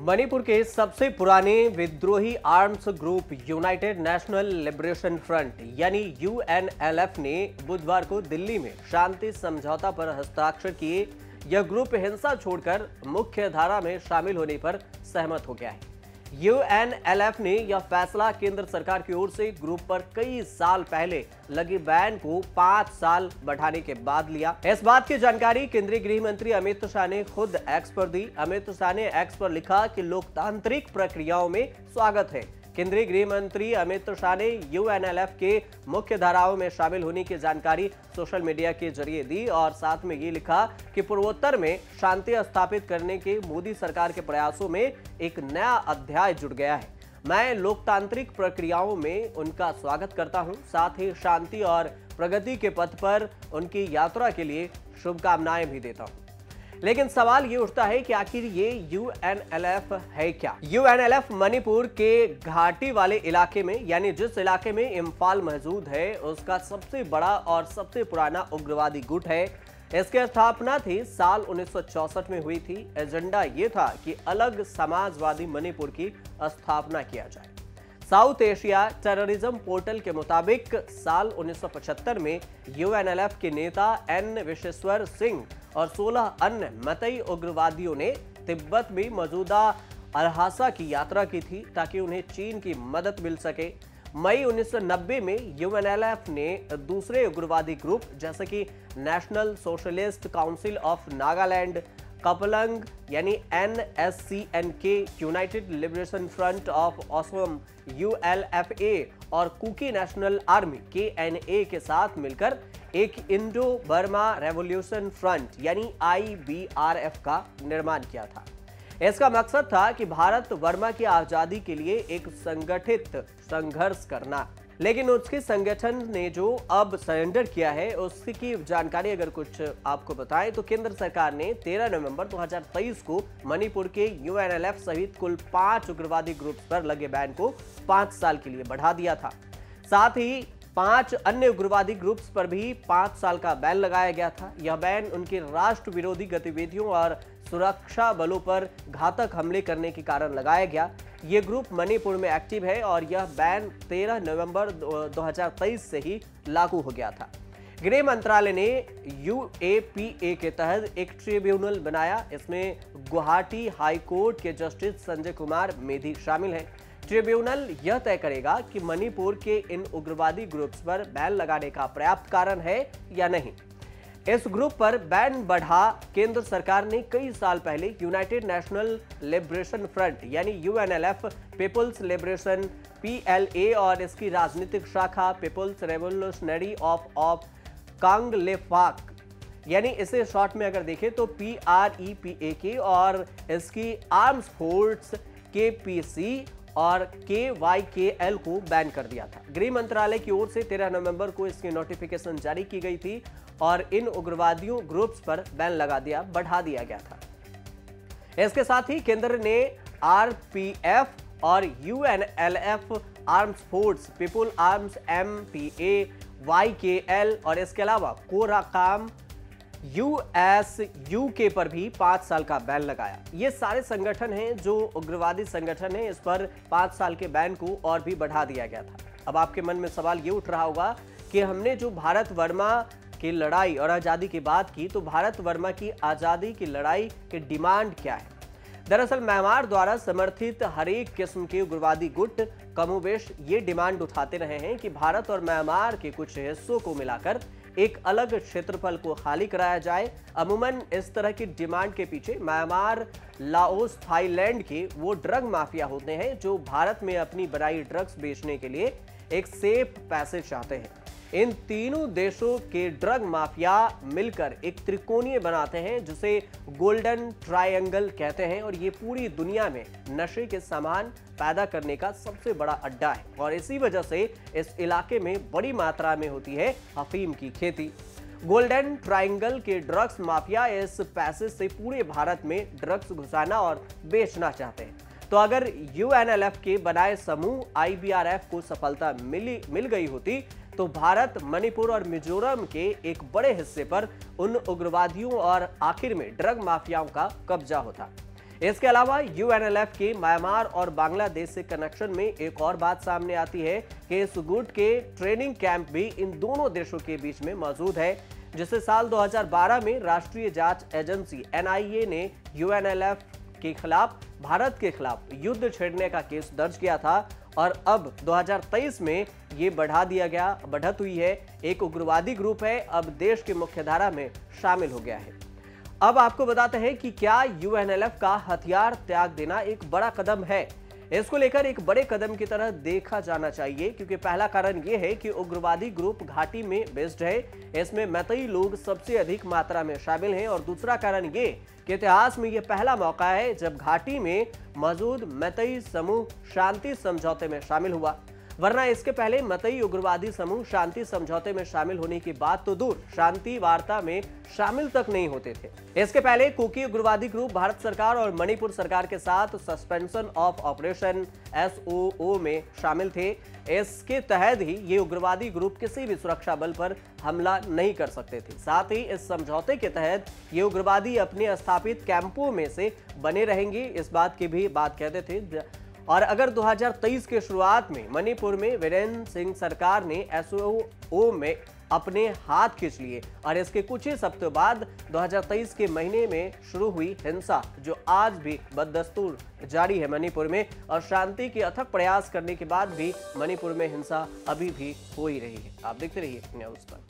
मणिपुर के सबसे पुराने विद्रोही arms group United national liberation front यानी यूएनएलएफ ने बुधवार को दिल्ली में शांति समझौता पर हस्ताक्षर किए। यह ग्रुप हिंसा छोड़कर मुख्य धारा में शामिल होने पर सहमत हो गया है। यूएनएलएफ ने यह फैसला केंद्र सरकार की ओर से ग्रुप पर कई साल पहले लगे बैन को 5 साल बढ़ाने के बाद लिया। इस बात की जानकारी केंद्रीय गृह मंत्री अमित शाह ने खुद एक्स पर दी। अमित शाह ने एक्स पर लिखा कि लोकतांत्रिक प्रक्रियाओं में स्वागत है। केंद्रीय गृह मंत्री अमित शाह ने यूएनएलएफ के मुख्य धाराओं में शामिल होने की जानकारी सोशल मीडिया के जरिए दी और साथ में ये लिखा कि पूर्वोत्तर में शांति स्थापित करने के मोदी सरकार के प्रयासों में एक नया अध्याय जुड़ गया है। मैं लोकतांत्रिक प्रक्रियाओं में उनका स्वागत करता हूं, साथ ही शांति और प्रगति के पथ पर उनकी यात्रा के लिए शुभकामनाएं भी देता हूं। लेकिन सवाल ये उठता है कि आखिर ये यूएनएलएफ है क्या? यूएनएलएफ मणिपुर के घाटी वाले इलाके में यानी जिस इलाके में इम्फाल मौजूद है उसका सबसे बड़ा और सबसे पुराना उग्रवादी गुट है। इसकी स्थापना थी साल 1964 में हुई थी। एजेंडा ये था कि अलग समाजवादी मणिपुर की स्थापना किया जाए। साउथ एशिया टेररिज्म पोर्टल के मुताबिक साल 1975 में यूएनएलएफ के नेता एन विश्वेश्वर सिंह और 16 अन्य मतई उग्रवादियों ने तिब्बत में मौजूदा अल्हासा की यात्रा की थी ताकि उन्हें चीन की मदद मिल सके। मई 1990 में यूएनएलएफ ने दूसरे उग्रवादी ग्रुप जैसे कि National Socialist Council of Nagaland, Khaplang यानी NSCNK, United Liberation Front of Assam ULFA और कुकी नेशनल आर्मी KNA के साथ मिलकर एक इंडो बर्मा रेवोल्यूशन फ्रंट यानी IBRF का निर्माण किया था। इसका मकसद था कि भारत वर्मा की आजादी के लिए एक संगठित संघर्ष करना। लेकिन उसके संगठन ने जो अब सरेंडर किया है उसकी जानकारी अगर कुछ आपको बताएं तो केंद्र सरकार ने 13 नवंबर 2023 को मणिपुर के यूएनएलएफ सहित कुल 5 उग्रवादी ग्रुप्स पर लगे बैन को 5 साल के लिए बढ़ा दिया था। साथ ही 5 अन्य उग्रवादी ग्रुप्स पर भी 5 साल का बैन लगाया गया था। यह बैन उनके राष्ट्र विरोधी गतिविधियों और सुरक्षा बलों पर घातक हमले करने के कारण लगाया गया। ये ग्रुप मणिपुर में एक्टिव है और यह बैन 13 नवंबर 2023 से ही लागू हो गया था। गृह मंत्रालय ने UAPA के तहत एक ट्रिब्यूनल बनाया। इसमें गुवाहाटी हाई कोर्ट के जस्टिस संजय कुमार मेधी शामिल हैं। ट्रिब्यूनल यह तय करेगा कि मणिपुर के इन उग्रवादी ग्रुप्स पर बैन लगाने का पर्याप्त कारण है या नहीं। इस ग्रुप पर बैन बढ़ा केंद्र सरकार ने कई साल पहले यूनाइटेड नेशनल लिबरेशन फ्रंट यानी यूएनएलएफ, पीपुल्स लिबरेशन PLA और इसकी राजनीतिक शाखा पीपुल्स रेवोल्यूशनरी ऑफ कांगलेफाक यानी इसे शॉर्ट में अगर देखें तो PREPAK और इसकी आर्म्स फोर्स KPC और KYKL को बैन कर दिया था। गृह मंत्रालय की ओर से 13 नवंबर को इसकी नोटिफिकेशन जारी की गई थी और इन उग्रवादियों ग्रुप्स पर बैन बढ़ा दिया गया था। इसके साथ ही केंद्र ने RPF और UNLF arms force, people arms MPA, YKL और इसके अलावा कोराकाम UK पर भी 5 साल का बैन लगाया। ये सारे संगठन हैं जो उग्रवादी संगठन हैं, इस पर 5 साल के बैन को और भी बढ़ा दिया गया था। अब आपके मन में सवाल ये उठ रहा होगा कि हमने जो भारत वर्मा की लड़ाई और आज़ादी की बात की तो भारत वर्मा की आज़ादी की लड़ाई की डिमांड क्या है? दरअसल म्यांमार द्वारा समर्थित हर एक किस्म के उग्रवादी गुट कमोबेश ये डिमांड उठाते रहे हैं कि भारत और म्यांमार के कुछ हिस्सों को मिलाकर एक अलग क्षेत्रफल को खाली कराया जाए। अमूमन इस तरह की डिमांड के पीछे म्यांमार, लाओस, थाईलैंड के वो ड्रग माफिया होते हैं जो भारत में अपनी बनाई ड्रग्स बेचने के लिए एक सेफ पैसेज चाहते हैं। इन तीनों देशों के ड्रग माफिया मिलकर एक त्रिकोणीय बनाते हैं जिसे गोल्डन ट्रायंगल कहते हैं और ये पूरी दुनिया में नशे के सामान पैदा करने का सबसे बड़ा अड्डा है और इसी वजह से इस इलाके में बड़ी मात्रा में होती है अफीम की खेती। गोल्डन ट्रायंगल के ड्रग्स माफिया इस पैसेज से पूरे भारत में ड्रग्स घुसाना और बेचना चाहते हैं। तो अगर यूएनएलएफ के बनाए समूह IBRF को सफलता मिल गई होती तो भारत मणिपुर और मिजोरम के एक बड़े हिस्से पर उन उग्रवादियों और आखिर में ड्रग माफियाओं का कब्जा होता। इसके अलावा यूएनएलएफ के म्यांमार और बांग्लादेश से कनेक्शन में एक और बात सामने आती है कि इस गुट के ट्रेनिंग कैंप भी इन दोनों देशों के बीच में मौजूद है, जिसे साल 2012 में राष्ट्रीय जांच एजेंसी एनआईए ने यूएनएलएफ के खिलाफ भारत के खिलाफ युद्ध छेड़ने का केस दर्ज किया था और अब 2023 में ये बढ़त हुई है। एक उग्रवादी ग्रुप है, अब देश की मुख्यधारा में शामिल हो गया है। अब आपको बताते हैं कि क्या यूएनएलएफ का हथियार त्याग देना एक बड़ा कदम है। इसको लेकर एक बड़े कदम की तरह देखा जाना चाहिए, क्योंकि पहला कारण यह है कि उग्रवादी ग्रुप घाटी में बेस्ड है, इसमें मैतेई लोग सबसे अधिक मात्रा में शामिल हैं और दूसरा कारण ये कि इतिहास में यह पहला मौका है जब घाटी में मौजूद मैतेई समूह शांति समझौते में शामिल हुआ, वरना इसके पहले मैतेई उग्रवादी समूह शांति समझौते में शामिल होने की बात तो दूर, शांति वार्ता में शामिल तक नहीं होते थे। इसके पहले कुकी उग्रवादी ग्रुप भारत सरकार और मणिपुर सरकार के साथ सस्पेंशन ऑफ ऑपरेशन SOO में शामिल थे। इसके तहत ही ये उग्रवादी ग्रुप किसी भी सुरक्षा बल पर हमला नहीं कर सकते थे। साथ ही इस समझौते के तहत ये उग्रवादी अपने स्थापित कैंपों में से बने रहेंगे, इस बात की भी बात कहते थे। और अगर 2023 के शुरुआत में मणिपुर में वीरेंद्र सिंह सरकार ने SOO में अपने हाथ खींच लिए और इसके कुछ ही हफ्तों बाद 2023 के महीने में शुरू हुई हिंसा, जो आज भी बदस्तूर जारी है मणिपुर में, और शांति के अथक प्रयास करने के बाद भी मणिपुर में हिंसा अभी भी हो ही रही है। आप देखते रहिए न्यूज़ पर।